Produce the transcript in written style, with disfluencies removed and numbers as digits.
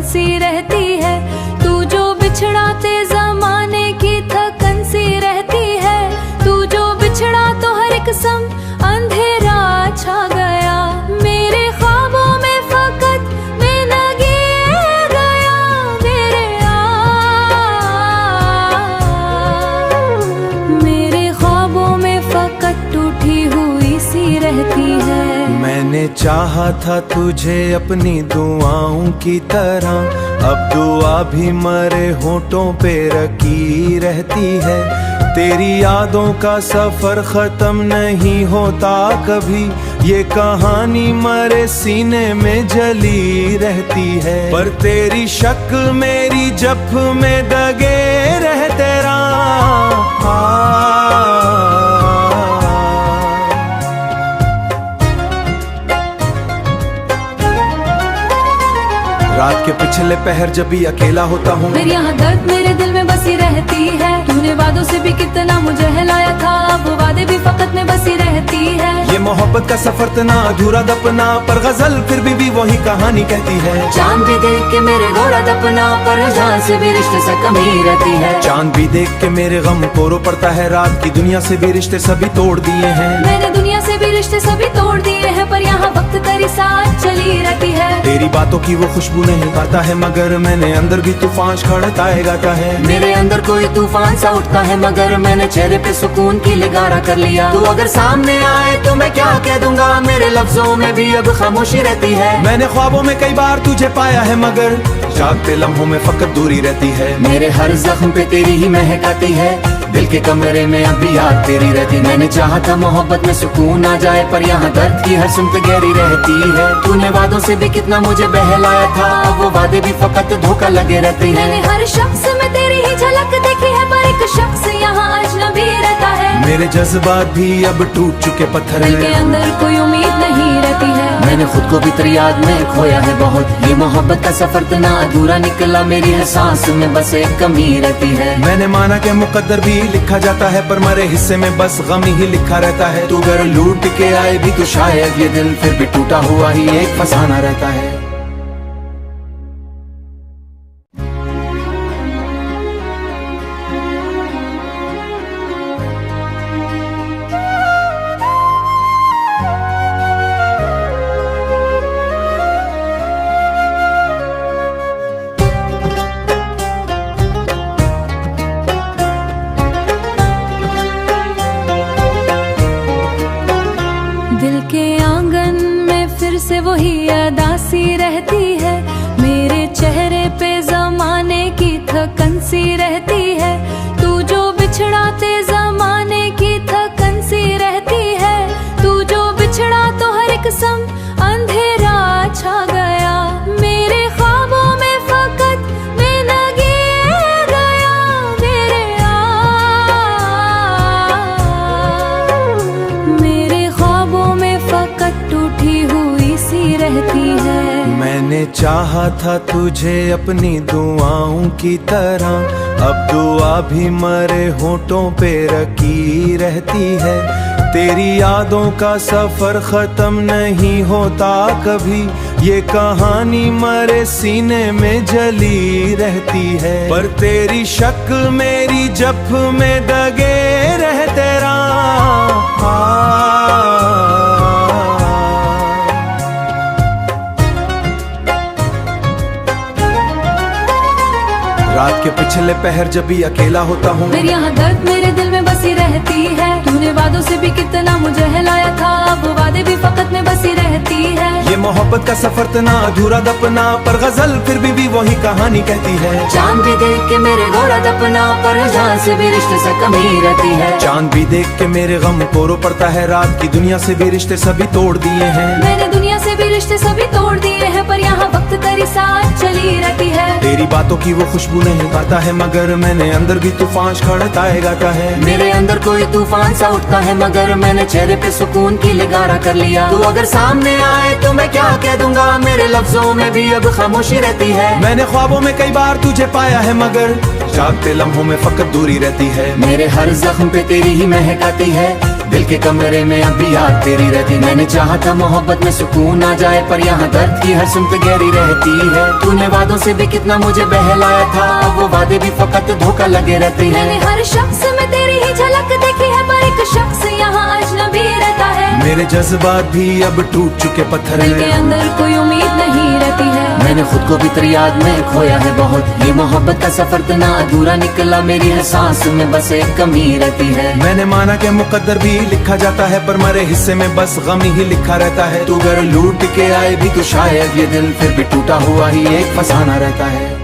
सी रहती है। तू जो बिछड़ाते जमाने की थकन सी रहती है। तू जो बिछड़ा तो हर एक सम अंधेरा छा गया। मेरे ख्वाबों में फकत मैं लगे गया। मेरे ख्वाबों में फकत टूटी हुई सी रहती है। मैंने चाहा था तुझे अपनी दुआओं की तरह, अब दुआ भी मरे होठों पे रखी रहती है। तेरी यादों का सफर खत्म नहीं होता कभी, ये कहानी मरे सीने में जली रहती है। पर तेरी शक्ल मेरी जफ में दगे रहते रात के पिछले पहर जब भी अकेला होता हूँ, फिर यहाँ दर्द मेरे दिल में बसी रहती है। तूने वादों से भी कितना मुझे हिलाया था, अब वादे भी फकत में बसी रहती है। ये मोहब्बत का सफर तना अधूरा दपना, पर गजल फिर भी वही कहानी कहती है। चांद भी देख के मेरे गोरा दपना, पर जहाँ से भी रिश्ते से कमी रहती है। चांद भी देख के मेरे गम को रो पड़ता है, रात की दुनिया से भी रिश्ते सभी तोड़ दिए हैं। मैंने दुनिया से भी रिश्ते सभी तोड़ दिए हैं, पर यहाँ वक्त तेरी साथ चली रहती है। तेरी बातों की वो खुशबू नहीं पाता है, मगर मैंने अंदर भी तूफान खड़ता है गाता है। मेरे अंदर कोई तूफान सा उठता है, मगर मैंने चेहरे पे सुकून की लिगारा कर लिया। तू अगर सामने आए तो मैं क्या कह दूंगा, मेरे लफ्जों में भी अब खामोशी रहती है। मैंने ख्वाबों में कई बार तुझे पाया है, मगर जागते लम्हों में फकत दूरी रहती है। मेरे हर जख्म पे तेरी ही महक आती है, दिल के कमरे में अभी याद तेरी रहती। मैंने चाहा था मोहब्बत में सुकून आ जाए, पर यहाँ दर्द की हर सुनत गहरी रहती है। तूने वादों से भी कितना मुझे बहलाया था, अब वो वादे भी फकत धोखा लगे रहते हैं। मैंने हर शख्स में तेरी ही झलक देखी है, पर एक शख्स यहाँ अजनबी रहता है। मेरे जज्बात भी अब टूट चुके पत्थर दिल के अंदर कोई उम्मीद नहीं रहती है। मैंने खुद को भी तेरी याद में खोया है बहुत, ये मोहब्बत का सफर तना अधूरा निकला। मेरी हर सांस में बस एक कमी रहती है। मैंने माना कि मुकद्दर भी लिखा जाता है, पर मेरे हिस्से में बस गम ही लिखा रहता है। तू अगर लूट के आए भी तो शायद ये दिल फिर भी टूटा हुआ ही एक फसाना रहता है। दिल के आंगन में फिर से वही अदा सी रहती है। मेरे चेहरे पे जमाने की थकन सी रहती है। तू जो बिछड़ाते जमाने की थकन सी रहती है। तू जो बिछड़ा तो हर एक सम अंधेरा छा गया। मेरे ख्वाबों में फकत मैं लगे गया। मेरे ख्वाबों में फकत टूटी हुई सी रहती है। मैंने चाहा था तुझे अपनी दुआओं की तरह, अब दुआ भी मरे होठों पे रखी रहती है। तेरी यादों का सफर खत्म नहीं होता कभी, ये कहानी मरे सीने में जली रहती है। पर तेरी शक्ल मेरी जफ में दगे रहते रात के पिछले पहर जब भी अकेला होता हूँ, फिर यहाँ दर्द मेरे दिल में बसी रहती है। तूने वादों से भी कितना मुझे हिलाया था, अब वो वादे भी फकत में बसी रहती है। ये मोहब्बत का सफर तना अधूरा दपना, पर गजल फिर भी वही कहानी कहती है। चांद भी देख के मेरे गोरा दपना, पर जहाँ से भी रिश्ते से कमी रहती है। चांद भी देख के मेरे गम को रो पड़ता है, रात की दुनिया से भी रिश्ते सभी तोड़ दिए हैं। मैंने दुनिया से भी रिश्ते सभी तोड़ दिए हैं, पर यहाँ वक्त तेरी साथ चली रहती है। तेरी बातों की वो खुशबू नहीं पाता है, मगर मैंने अंदर भी तूफान खड़ता है गाता है। मेरे अंदर कोई तूफान सा उठता है, मगर मैंने चेहरे पे सुकून की लिगारा कर लिया। तू अगर सामने आए तो मैं क्या कह दूंगा, मेरे लफ्जों में भी अब खामोशी रहती है। मैंने ख्वाबों में कई बार तुझे पाया है, मगर जागते लम्हों में फकत दूरी रहती है। मेरे हर जख्म पे तेरी ही महक आती है, दिल के कमरे में अभी याद तेरी रहती। मैंने चाहा था मोहब्बत में सुकून आ जाए, पर यहाँ दर्द की हर सुन पे गहरी रहती है। तूने वादों से भी कितना मुझे बहलाया था, अब वो वादे भी फकत धोखा लगे रहते हैं। मैंने हर शख्स में तेरी ही झलक देखी है, पर एक शख्स यहाँ अजनबी रहता है। मेरे जज्बात भी अब टूट चुके पत्थर दिल के हैं। अंदर कोई उम्मीद नहीं रहती है। मैंने खुद को भी तेरी याद में खोया है बहुत, ये मोहब्बत का सफर इतना अधूरा निकला, मेरी हर सांस में बस एक कमी रहती है। मैंने माना कि मुकद्दर भी लिखा जाता है, पर मेरे हिस्से में बस गम ही लिखा रहता है। तू अगर लूट के आए भी तो शायद ये दिल फिर भी टूटा हुआ ही एक फसाना रहता है।